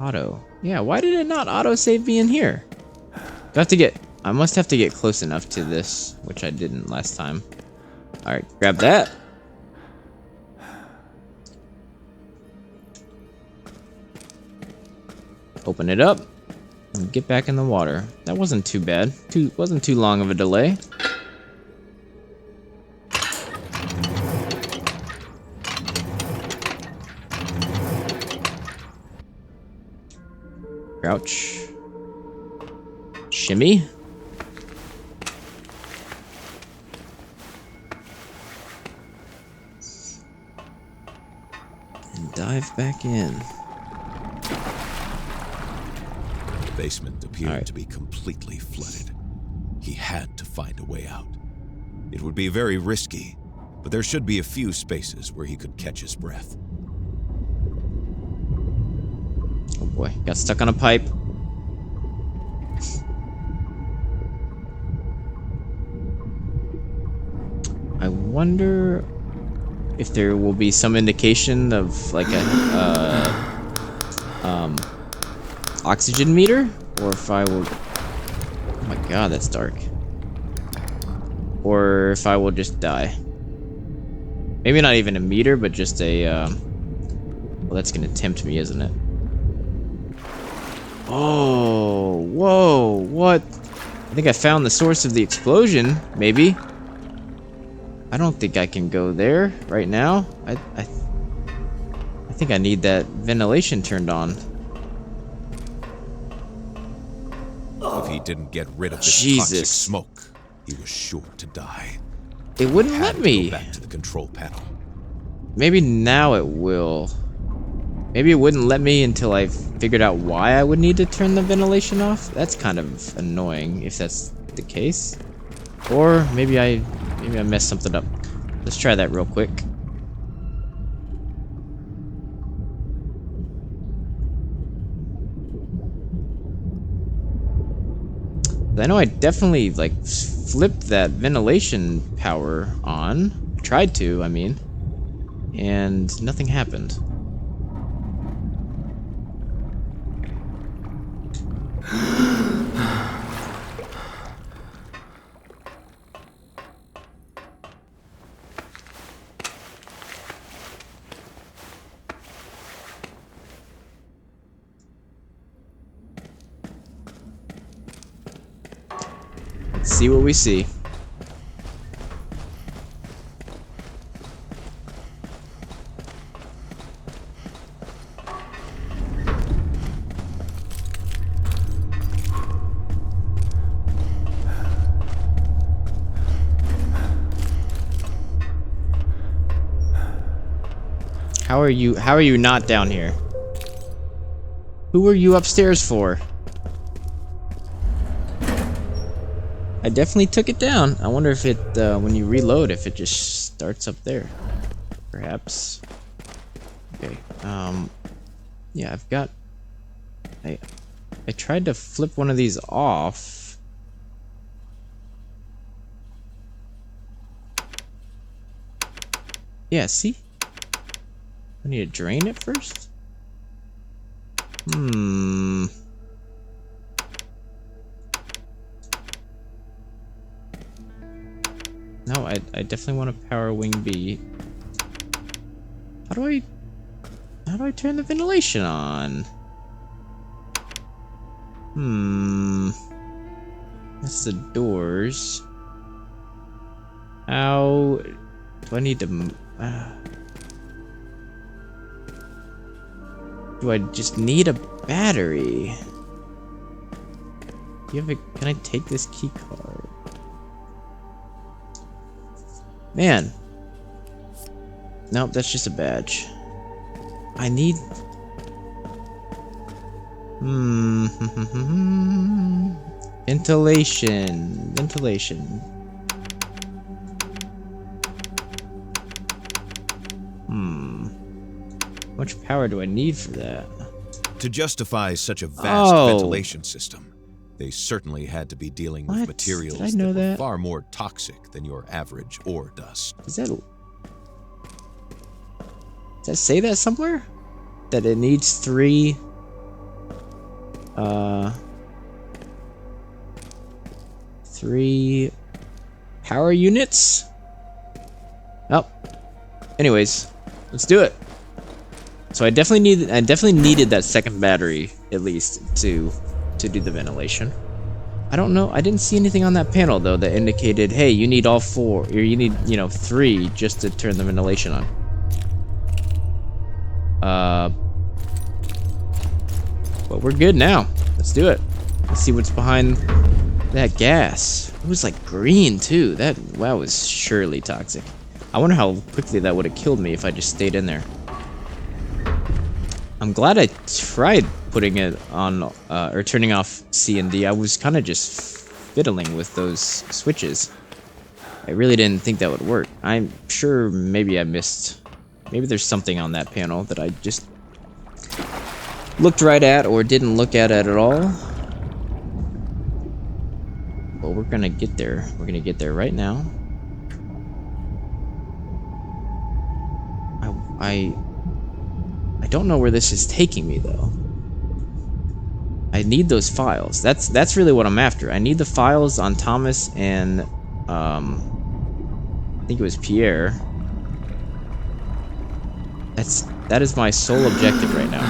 Auto. Yeah, why did it not autosave me in here? I must have to get close enough to this, which I didn't last time. Alright, grab that. Open it up. And get back in the water. That wasn't too bad. Wasn't too long of a delay. Crouch. Shimmy. And dive back in. The basement appeared to be completely flooded. He had to find a way out. It would be very risky, but there should be a few spaces where he could catch his breath. Oh boy, got stuck on a pipe. I wonder if there will be some indication of like a oxygen meter, or if I will... Oh my god, that's dark. Or if I will just die. Maybe not even a meter, but just a... Well, that's gonna tempt me, isn't it? Oh, whoa, what? I think I found the source of the explosion, maybe. I don't think I can go there right now. I think I need that ventilation turned on. If he didn't get rid of this toxic smoke, he was sure to die. It wouldn't let me. Go back to the control panel. Maybe now it will. Maybe it wouldn't let me until I figured out why I would need to turn the ventilation off. That's kind of annoying if that's the case. Or maybe I messed something up. Let's try that real quick. I know I definitely like flipped that ventilation power on. Tried to, I mean. And nothing happened. Let's see what we see. How are you not down here? Who are you upstairs for? I definitely took it down. I wonder if it, when you reload, if it just starts up there. Perhaps. Okay, yeah, I've got... I tried to flip one of these off. Yeah, see? I need to drain it first? Hmm. No, I definitely want to power wing B. How do I turn the ventilation on? Hmm. That's the doors. How do I need to? Do I just need a battery? Do you have a? Can I take this key card? Man. Nope, that's just a badge. I need. Ventilation. Ventilation. How much power do I need for that? To justify such a vast ventilation system, they certainly had to be dealing with materials that were far more toxic than your average ore dust. Does that say that somewhere? That it needs three power units? Oh. Anyways, let's do it. So I definitely needed that second battery at least to do the ventilation. I don't know. I didn't see anything on that panel though that indicated, hey, you need all four, or you need, you know, 3 just to turn the ventilation on. But we're good now. Let's do it. Let's see what's behind that gas. It was like green too. That was surely toxic. I wonder how quickly that would have killed me if I just stayed in there. I'm glad I tried putting it on, or turning off C and D. I was kind of just fiddling with those switches. I really didn't think that would work. I'm sure maybe I missed. Maybe there's something on that panel that I just looked right at or didn't look at it at all. Well, we're gonna get there. We're gonna get there right now. I don't know where this is taking me though. I need those files. That's really what I'm after. I need the files on Thomas and I think it was Pierre. That is my sole objective right now.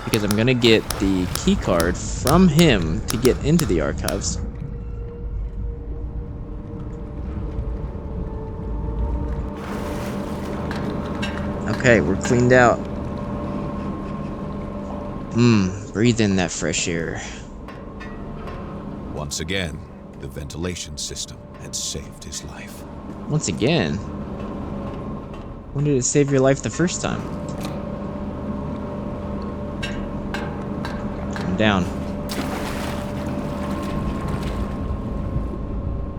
Because I'm gonna get the key card from him to get into the archives. Okay, we're cleaned out. Breathe in that fresh air. Once again, the ventilation system had saved his life. Once again? When did it save your life the first time? I'm down.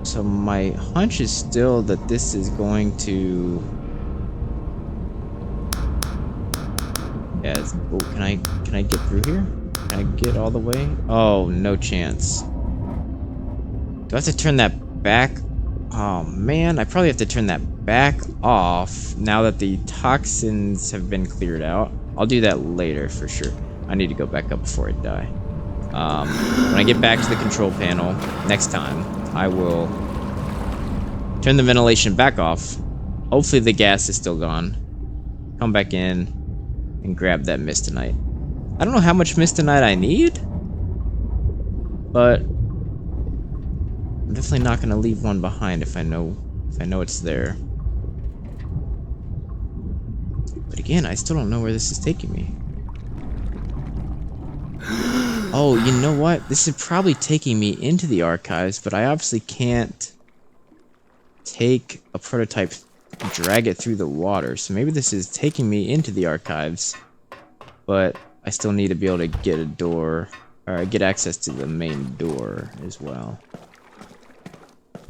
So my hunch is still that this is going to... Yeah, oh, can I get through here? Can I get all the way? Oh, no chance. Do I have to turn that back? Oh man, I probably have to turn that back off now that the toxins have been cleared out. I'll do that later for sure. I need to go back up before I die. When I get back to the control panel next time, I will turn the ventilation back off. Hopefully the gas is still gone. Come back in and grab that Mistonite. I don't know how much Mistonite I need, but I'm definitely not gonna leave one behind if I know it's there. But again, I still don't know where this is taking me. Oh, you know what? This is probably taking me into the archives, but I obviously can't take a prototype and drag it through the water. So maybe this is taking me into the archives, but I still need to be able to get a door, or get access to the main door as well.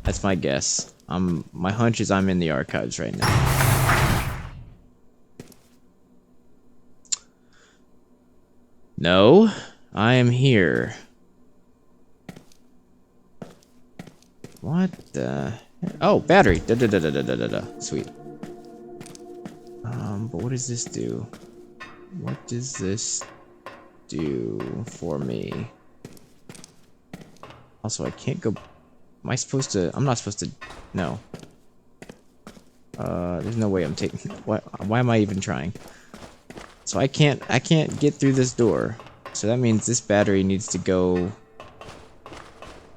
That's my guess. My hunch is I'm in the archives right now. No. I am here. What the? Oh, battery. Da da da da da da da. Sweet. But what does this do? What does this do for me? Also, I can't go. Am I supposed to? I'm not supposed to. No. There's no way I'm taking. What? Why am I even trying? So I can't get through this door. So that means this battery needs to go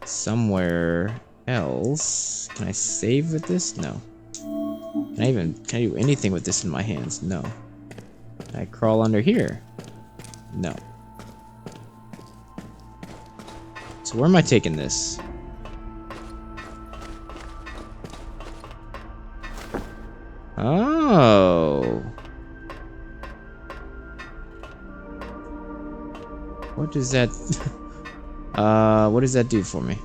somewhere else. Can I save with this? No. Can I do anything with this in my hands? No. Can I crawl under here? No. So where am I taking this? Oh. What does that what does that do for me?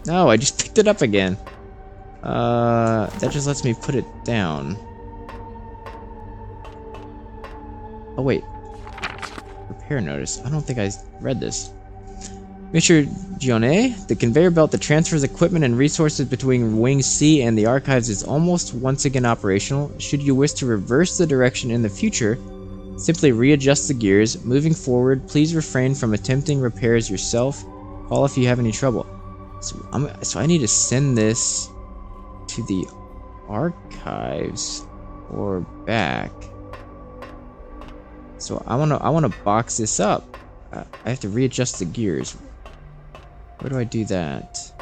No, I just picked it up again. That just lets me put it down. Oh wait. Repair notice. I don't think I read this. Mr. Gionnet, the conveyor belt that transfers equipment and resources between Wing C and the archives is almost once again operational. Should you wish to reverse the direction in the future, simply readjust the gears. Moving forward, please refrain from attempting repairs yourself. Call if you have any trouble. So I need to send this to the archives or back. So I wanna box this up. I have to readjust the gears. Where do I do that?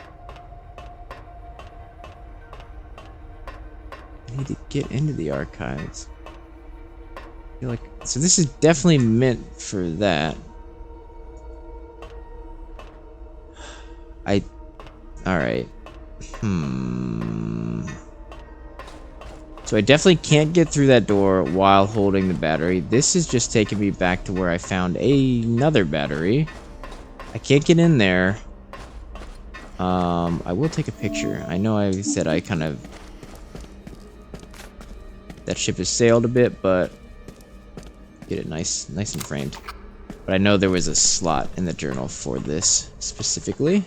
I need to get into the archives. I feel like, so this is definitely meant for that. Alright. So I definitely can't get through that door while holding the battery. This is just taking me back to where I found another battery. I can't get in there. I will take a picture. I know I said I kind of... That ship has sailed a bit, but... Get it nice and framed. But I know there was a slot in the journal for this, specifically.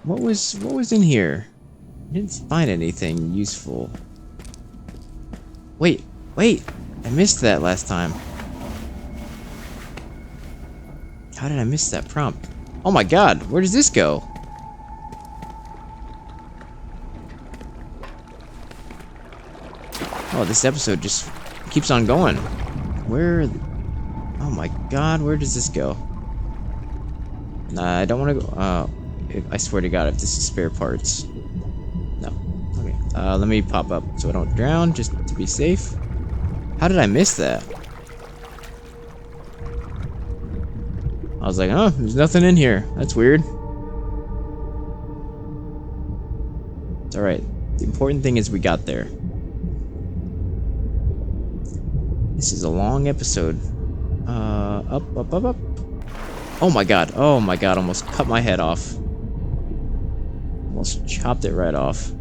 What was in here? I didn't find anything useful. Wait! I missed that last time. How did I miss that prompt? Oh my god, where does this go? Oh, this episode just keeps on going. Where... Oh my god, where does this go? Nah, I don't want to go... I swear to god, if this is spare parts. No. Okay. Let me pop up so I don't drown, just to be safe. How did I miss that? I was like, oh, there's nothing in here. That's weird. It's alright. The important thing is we got there. This is a long episode. Up. Oh my god, almost cut my head off. Almost chopped it right off.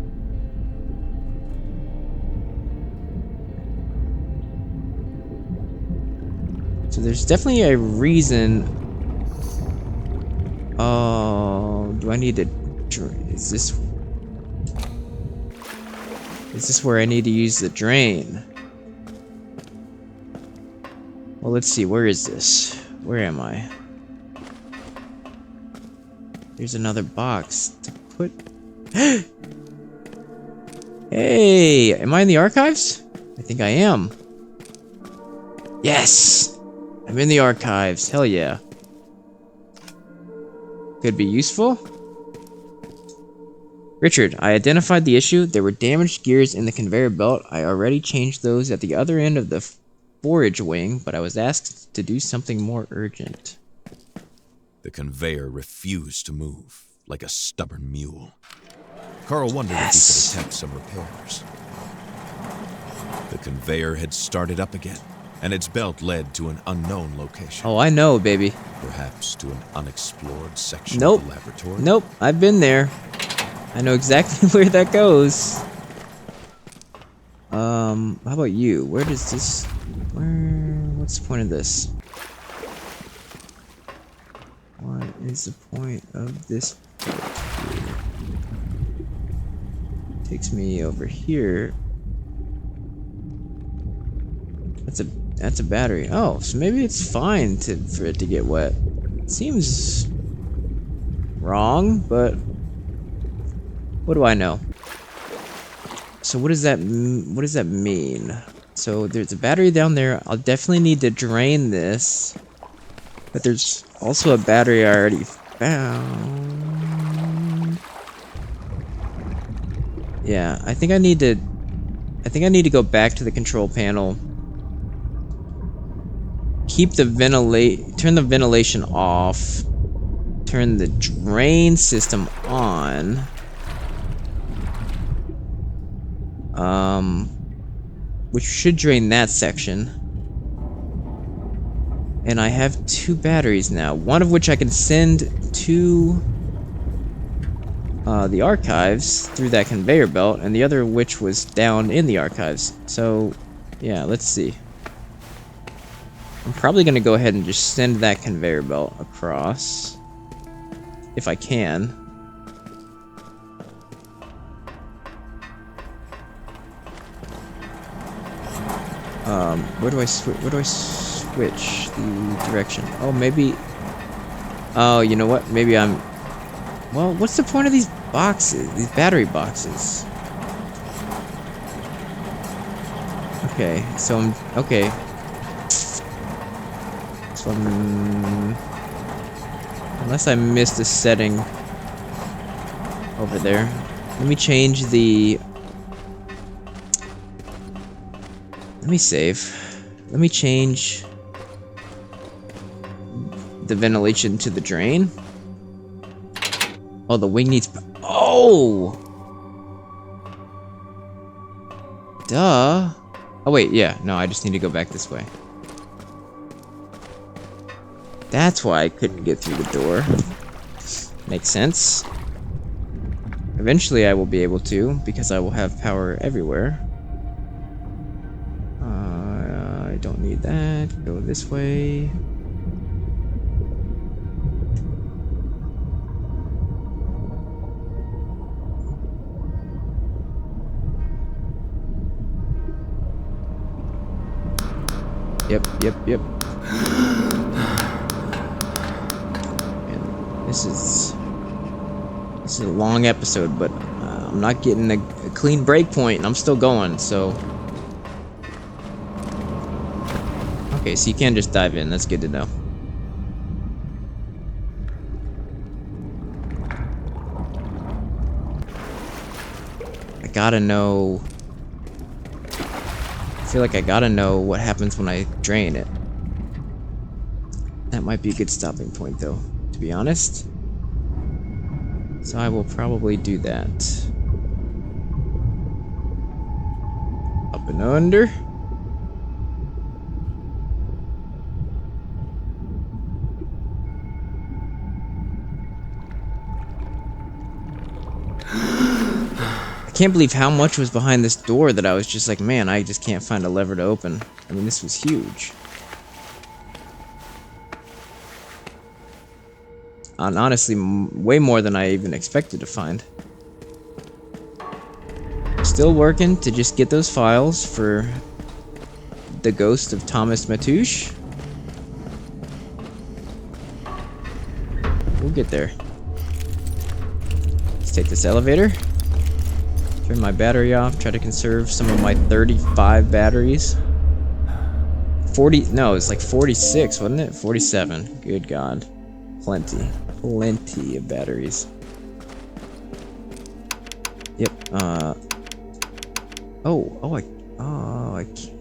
So there's definitely a reason. Oh, do I need to... Is this where I need to use the drain? Well, let's see. Where is this? Where am I? There's another box to put... Hey! Am I in the archives? I think I am. Yes! I'm in the archives. Hell yeah. Could be useful. Richard, I identified the issue. There were damaged gears in the conveyor belt. I already changed those at the other end of the forage wing, but I was asked to do something more urgent. The conveyor refused to move, like a stubborn mule. Carl wondered if he could attempt some repairs. The conveyor had started up again, and its belt led to an unknown location. Oh, I know, baby. Perhaps to an unexplored section of the laboratory? Nope, I've been there. I know exactly where that goes. How about you? Where does this... What's the point of this? What is the point of this port here? Takes me over here. That's a battery. Oh, so maybe it's fine for it to get wet. Seems wrong, but what do I know? So what does that mean? So there's a battery down there. I'll definitely need to drain this. But there's also a battery I already found. Yeah, I think I need to go back to the control panel. Keep the turn the ventilation off. Turn the drain system on. Which should drain that section. And I have 2 batteries now, one of which I can send to the archives through that conveyor belt, and the other which was down in the archives. So, yeah, let's see. I'm probably going to go ahead and just send that conveyor belt across, if I can. Where do I switch the direction? Oh, maybe... Oh, you know what? Maybe I'm... Well, what's the point of these boxes? These battery boxes? Okay, so I'm... Okay. So I'm... Unless I missed a setting over there. Let me change the... Let me save. Let me change the ventilation to the drain. Oh, the wing needs... Oh! Duh. Oh, wait, yeah. No, I just need to go back this way. That's why I couldn't get through the door. Makes sense. Eventually I will be able to, because I will have power everywhere. I don't need that. Go this way. Yep. And this is a long episode, but I'm not getting a clean break point, and I'm still going, so... Okay, so you can just dive in. That's good to know. I gotta know... I feel like I gotta know what happens when I drain it. That might be a good stopping point, though, to be honest. So I will probably do that. Up and under. I can't believe how much was behind this door that I was just like, man, I just can't find a lever to open. I mean, this was huge. And honestly, way more than I even expected to find. Still working to just get those files for the ghost of Thomas Matouche. We'll get there. Let's take this elevator. Turn my battery off. Try to conserve some of my 35 batteries. 40... No, it's like 46, wasn't it? 47. Good God. Plenty of batteries. Yep. I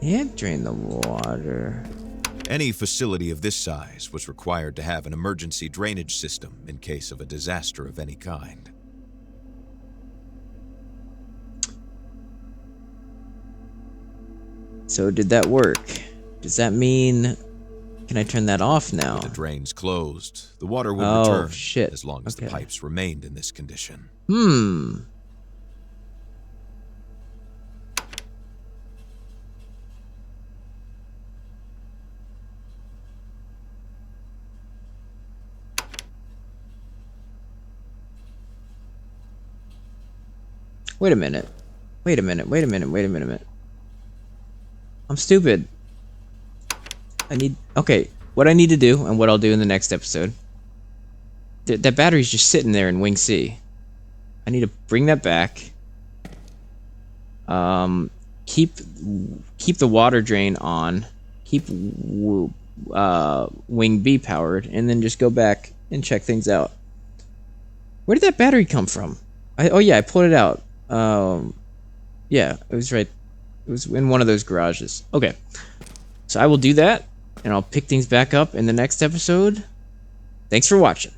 can't drain the water. Any facility of this size was required to have an emergency drainage system in case of a disaster of any kind. So did that work? Does that mean... Can I turn that off now? With the drains closed, the water would return shit. as long as the pipes remained in this condition. Wait a minute. Wait a minute. Wait a minute. Wait a minute. I'm stupid. Okay, what I need to do, and what I'll do in the next episode. That battery's just sitting there in Wing C. I need to bring that back. Keep the water drain on. Keep Wing B powered, and then just go back and check things out. Where did that battery come from? Oh yeah, I pulled it out. Yeah, it was right. It was in one of those garages. Okay, so I will do that, and I'll pick things back up in the next episode. Thanks for watching.